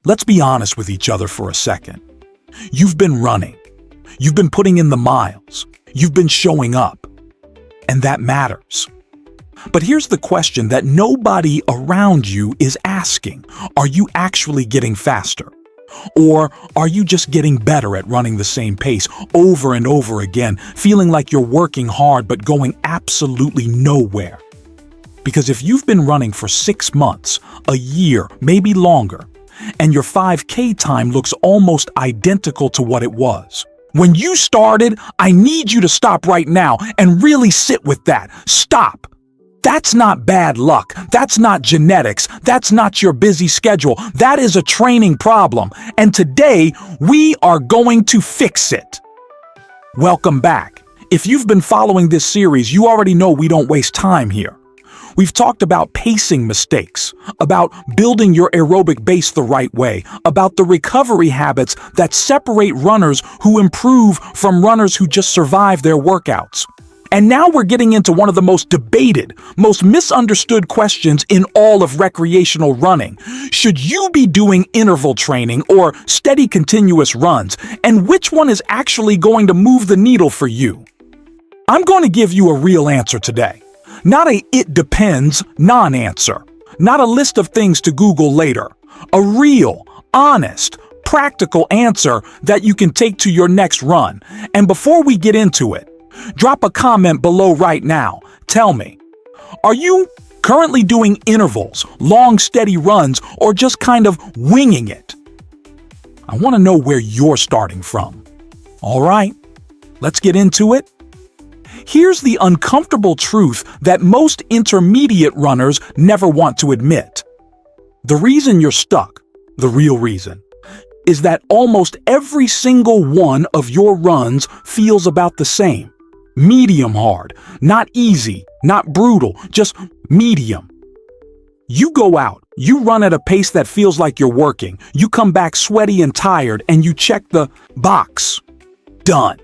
Let's be honest with each other for a second. You've been running. You've been putting in the miles. You've been showing up. And that matters. But here's the question that nobody around you is asking. Are you actually getting faster? Or are you just getting better at running the same pace over and over again, feeling like you're working hard but going absolutely nowhere? Because if you've been running for 6 months, a year, maybe longer, and your 5K time looks almost identical to what it was when you started, I need you to stop right now and really sit with that. Stop. That's not bad luck. That's not genetics. That's not your busy schedule. That is a training problem. And today, we are going to fix it. Welcome back. If you've been following this series, you already know we don't waste time here. We've talked about pacing mistakes, about building your aerobic base the right way, about the recovery habits that separate runners who improve from runners who just survive their workouts. And now we're getting into one of the most debated, most misunderstood questions in all of recreational running. Should you be doing interval training or steady continuous runs? And which one is actually going to move the needle for you? I'm going to give you a real answer today. Not a "it depends" non-answer. Not a list of things to Google later. A real, honest, practical answer that you can take to your next run. And before we get into it, drop a comment below right now. Tell me, are you currently doing intervals, long steady runs, or just kind of winging it? I want to know where you're starting from. All right, let's get into it. Here's the uncomfortable truth that most intermediate runners never want to admit. The reason you're stuck, the real reason, is that almost every single one of your runs feels about the same. Medium hard, not easy, not brutal, just medium. You go out, you run at a pace that feels like you're working, you come back sweaty and tired, and you check the box. Done.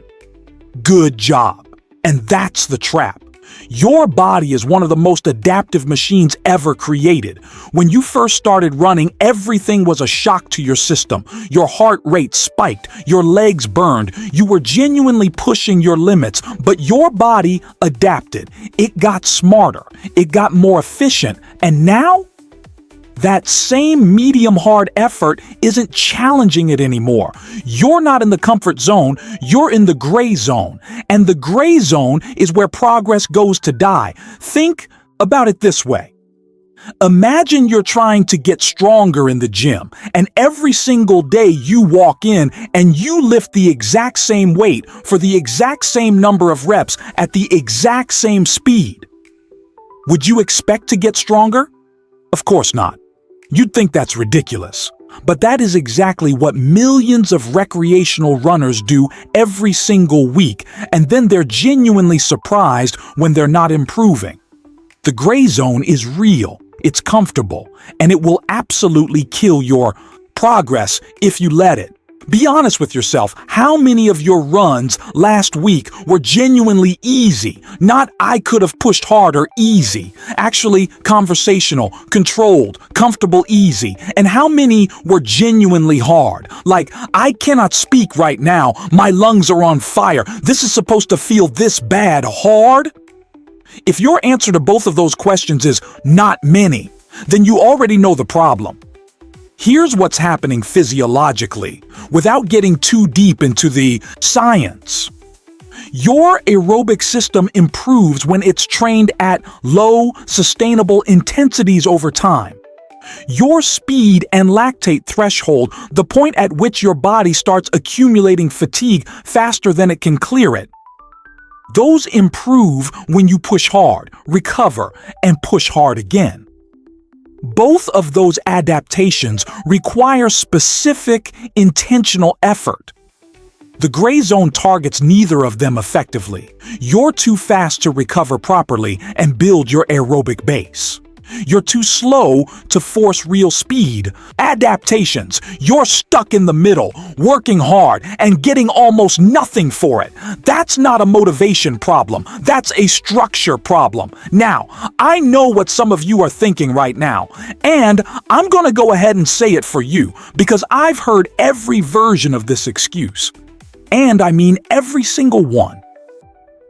Good job. And that's the trap. Your body is one of the most adaptive machines ever created. When you first started running, everything was a shock to your system. Your heart rate spiked, your legs burned, you were genuinely pushing your limits, but your body adapted. It got smarter, it got more efficient, and now that same medium hard effort isn't challenging it anymore. You're not in the comfort zone, you're in the gray zone. And the gray zone is where progress goes to die. Think about it this way. Imagine you're trying to get stronger in the gym, and every single day you walk in and you lift the exact same weight for the exact same number of reps at the exact same speed. Would you expect to get stronger? Of course not. You'd think that's ridiculous. But that is exactly what millions of recreational runners do every single week, and then they're genuinely surprised when they're not improving. The gray zone is real, it's comfortable, and it will absolutely kill your progress if you let it. Be honest with yourself. How many of your runs last week were genuinely easy? Not "I could have pushed harder" easy. Actually conversational, controlled, comfortable easy. And how many were genuinely hard? Like, "I cannot speak right now. My lungs are on fire. This is supposed to feel this bad hard?" If your answer to both of those questions is "not many," then you already know the problem. Here's what's happening physiologically, without getting too deep into the science. Your aerobic system improves when it's trained at low, sustainable intensities over time. Your speed and lactate threshold, the point at which your body starts accumulating fatigue faster than it can clear it, those improve when you push hard, recover, and push hard again. Both of those adaptations require specific, intentional effort. The gray zone targets neither of them effectively. You're too fast to recover properly and build your aerobic base. You're too slow to force real speed. Adaptations. You're stuck in the middle, working hard and getting almost nothing for it. That's not a motivation problem. That's a structure problem. Now, I know what some of you are thinking right now, and I'm going to go ahead and say it for you because I've heard every version of this excuse. And I mean every single one.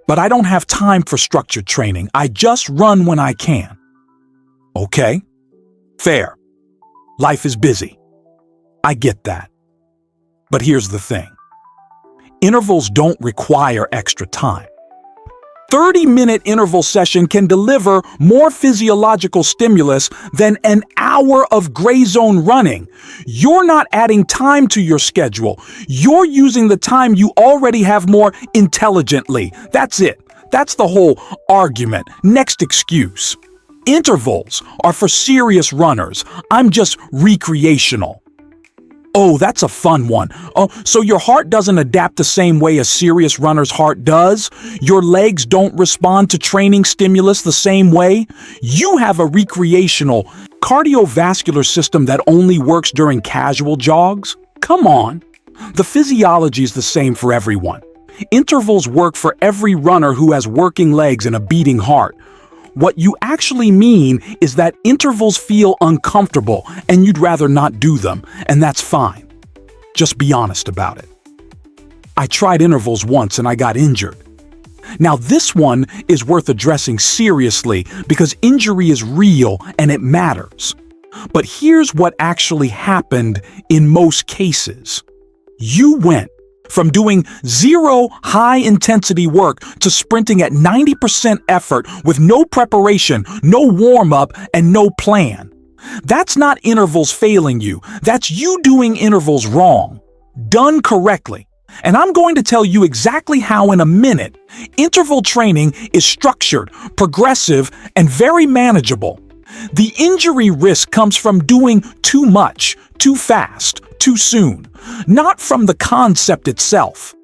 But I don't have time for structured training. I just run when I can. Okay, fair. Life is busy. I get that. But here's the thing. Intervals don't require extra time. 30-minute interval session can deliver more physiological stimulus than an hour of gray zone running. You're not adding time to your schedule. You're using the time you already have more intelligently. That's it. That's the whole argument. Next excuse. Intervals are for serious runners. I'm just recreational. Oh, that's a fun one. Oh, so your heart doesn't adapt the same way a serious runner's heart does? Your legs don't respond to training stimulus the same way? You have a recreational cardiovascular system that only works during casual jogs? Come on. The physiology is the same for everyone. Intervals work for every runner who has working legs and a beating heart. What you actually mean is that intervals feel uncomfortable and you'd rather not do them, and that's fine. Just be honest about it. I tried intervals once and I got injured. Now this one is worth addressing seriously because injury is real and it matters. But here's what actually happened in most cases. You went from doing zero high-intensity work to sprinting at 90% effort with no preparation, no warm-up, and no plan. That's not intervals failing you. That's you doing intervals wrong. Done correctly. And I'm going to tell you exactly how in a minute. Interval training is structured, progressive, and very manageable. The injury risk comes from doing too much, too fast, too soon, not from the concept itself.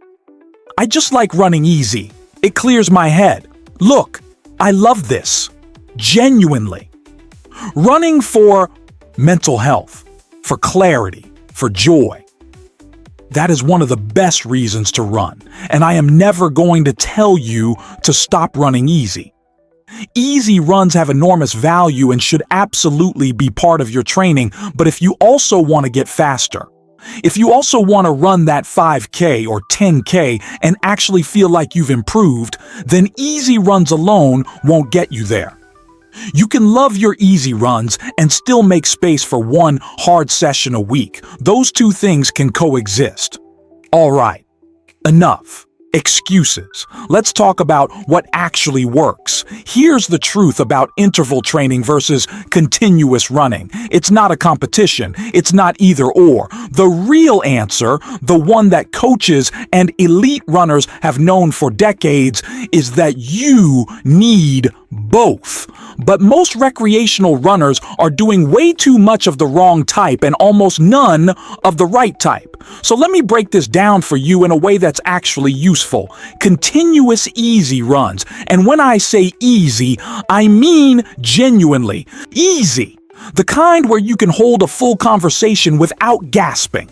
I just like running easy. It clears my head. Look, I love this. Genuinely. Running for mental health, for clarity, for joy. That is one of the best reasons to run, and I am never going to tell you to stop running easy. Easy runs have enormous value and should absolutely be part of your training, but if you also want to get faster, if you also want to run that 5K or 10K and actually feel like you've improved, then easy runs alone won't get you there. You can love your easy runs and still make space for one hard session a week. Those two things can coexist. All right, enough. Excuses. Let's talk about what actually works. Here's the truth about interval training versus continuous running. It's not a competition. It's not either or. The real answer, the one that coaches and elite runners have known for decades, is that you need both. But most recreational runners are doing way too much of the wrong type and almost none of the right type. So let me break this down for you in a way that's actually useful. Continuous easy runs. And when I say easy, I mean genuinely easy. The kind where you can hold a full conversation without gasping.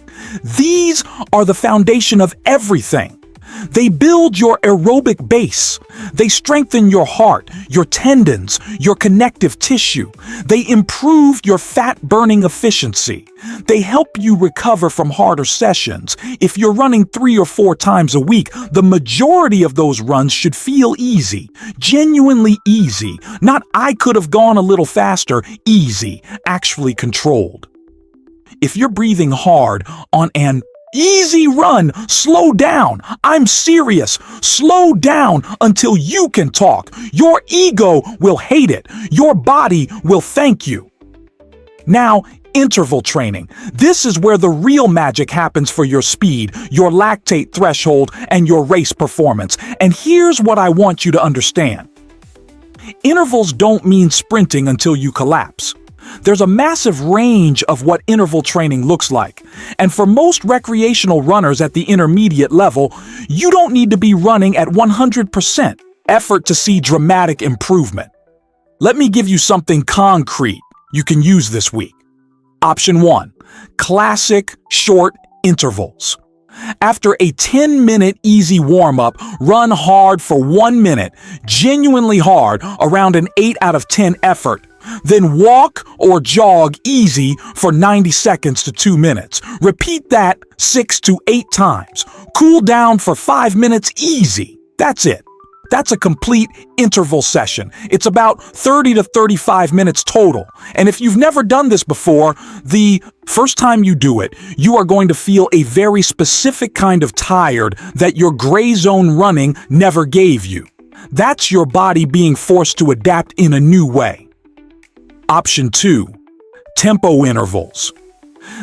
These are the foundation of everything. They build your aerobic base. They strengthen your heart, your tendons, your connective tissue. They improve your fat-burning efficiency. They help you recover from harder sessions. If you're running 3 or 4 times a week, the majority of those runs should feel easy, genuinely easy. Not I could have gone a little faster, easy, actually controlled. If you're breathing hard on an easy run, slow down. I'm serious. Slow down until you can talk. Your ego will hate it. Your body will thank you. Now, interval training. This is where the real magic happens for your speed, your lactate threshold, and your race performance. And here's what I want you to understand. Intervals don't mean sprinting until you collapse. There's a massive range of what interval training looks like. And for most recreational runners at the intermediate level, you don't need to be running at 100% effort to see dramatic improvement. Let me give you something concrete you can use this week. Option 1, classic short intervals. After a 10-minute easy warm-up, run hard for 1 minute, genuinely hard, around an 8 out of 10 effort. Then walk or jog easy for 90 seconds to 2 minutes. Repeat that 6 to 8 times. Cool down for 5 minutes easy. That's it. That's a complete interval session. It's about 30 to 35 minutes total. And if you've never done this before, the first time you do it, you are going to feel a very specific kind of tired that your gray zone running never gave you. That's your body being forced to adapt in a new way. Option 2, tempo intervals.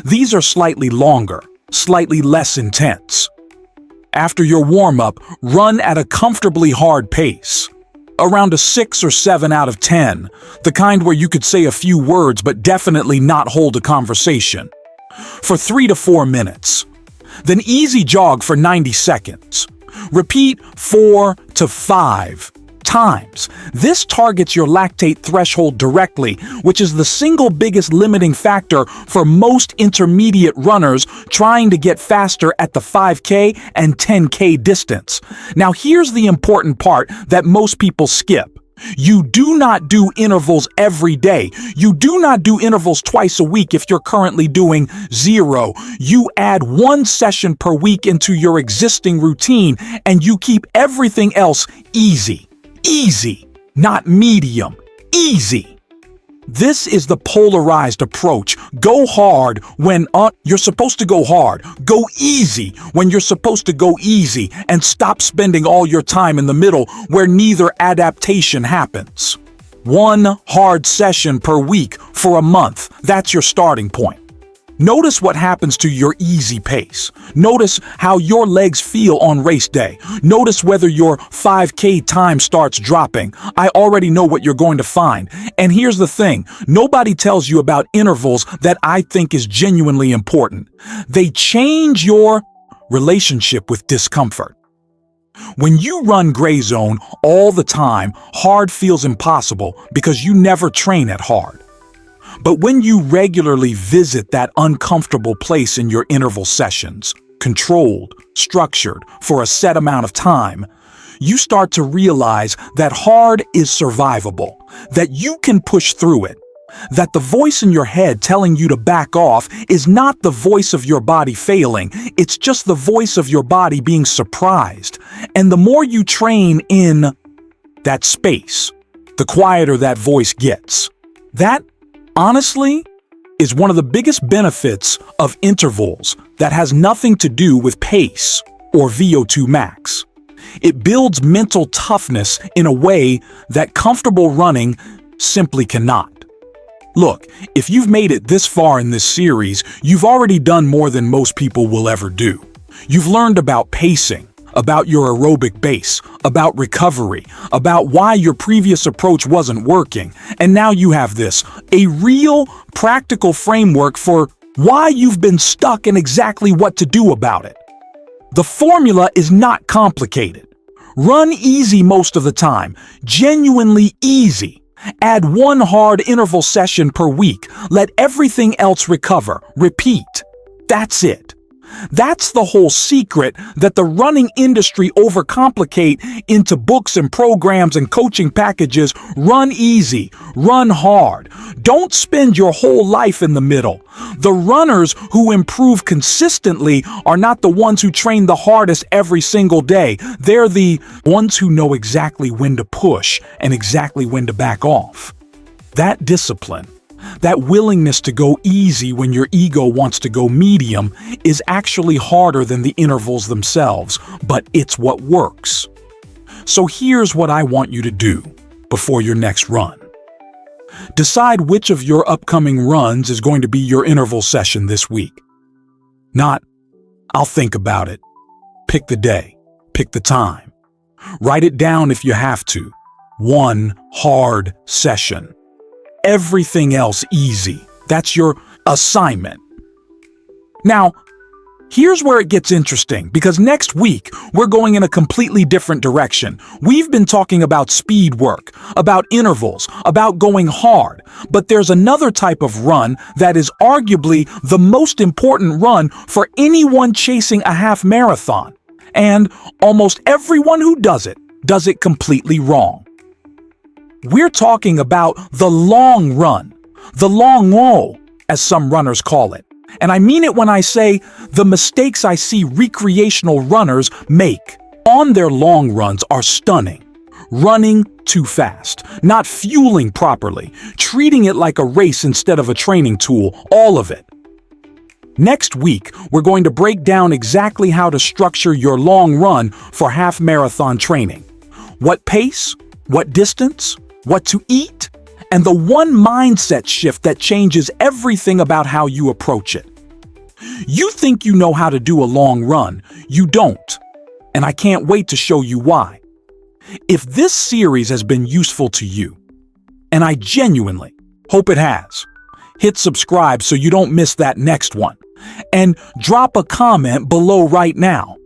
These are slightly longer, slightly less intense. After your warm-up, run at a comfortably hard pace. Around a 6 or 7 out of 10, the kind where you could say a few words but definitely not hold a conversation. For 3 to 4 minutes. Then easy jog for 90 seconds. Repeat 4 to 5 times. This targets your lactate threshold directly, which is the single biggest limiting factor for most intermediate runners trying to get faster at the 5K and 10K distance. Now here's the important part that most people skip. You do not do intervals every day. You do not do intervals twice a week if you're currently doing 0. You add 1 session per week into your existing routine and you keep everything else easy. Easy, not medium. Easy. This is the polarized approach. Go hard when you're supposed to go hard. Go easy when you're supposed to go easy. And stop spending all your time in the middle where neither adaptation happens. 1 hard session per week for a month. That's your starting point. Notice what happens to your easy pace. Notice how your legs feel on race day. Notice whether your 5K time starts dropping. I already know what you're going to find. And here's the thing. Nobody tells you about intervals that I think is genuinely important. They change your relationship with discomfort. When you run gray zone all the time, hard feels impossible because you never train at hard. But when you regularly visit that uncomfortable place in your interval sessions, controlled, structured, for a set amount of time, you start to realize that hard is survivable, that you can push through it, that the voice in your head telling you to back off is not the voice of your body failing, it's just the voice of your body being surprised. And the more you train in that space, the quieter that voice gets. That honestly, is one of the biggest benefits of intervals that has nothing to do with pace or VO2 max. It builds mental toughness in a way that comfortable running simply cannot. Look, if you've made it this far in this series, you've already done more than most people will ever do. You've learned about pacing, about your aerobic base, about recovery, about why your previous approach wasn't working, and now you have this, a real, practical framework for why you've been stuck and exactly what to do about it. The formula is not complicated. Run easy most of the time, genuinely easy. Add 1 hard interval session per week. Let everything else recover. Repeat. That's it. That's the whole secret that the running industry overcomplicate into books and programs and coaching packages. Run easy, run hard. Don't spend your whole life in the middle. The runners who improve consistently are not the ones who train the hardest every single day. They're the ones who know exactly when to push and exactly when to back off. That discipline, that willingness to go easy when your ego wants to go medium, is actually harder than the intervals themselves, but it's what works. So here's what I want you to do before your next run. Decide which of your upcoming runs is going to be your interval session this week. Not, I'll think about it. Pick the day. Pick the time. Write it down if you have to. 1 hard session. Everything else easy. That's your assignment. Now, Here's where it gets interesting, because next week we're going in a completely different direction. We've been talking about speed work, about intervals, about going hard, but there's another type of run that is arguably the most important run for anyone chasing a half marathon. And almost everyone who does it completely wrong. We're talking about the long run, the long haul, as some runners call it. And I mean it when I say the mistakes I see recreational runners make on their long runs are stunning. Running too fast, not fueling properly, treating it like a race instead of a training tool, all of it. Next week, we're going to break down exactly how to structure your long run for half marathon training. What pace, what distance, what to eat, and the one mindset shift that changes everything about how you approach it. You think you know how to do a long run, you don't, and I can't wait to show you why. If this series has been useful to you, and I genuinely hope it has, hit subscribe so you don't miss that next one, and drop a comment below right now.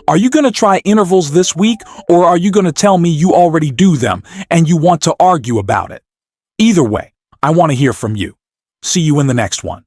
Are you going to try intervals this week, or are you going to tell me you already do them and you want to argue about it? Either way, I want to hear from you. See you in the next one.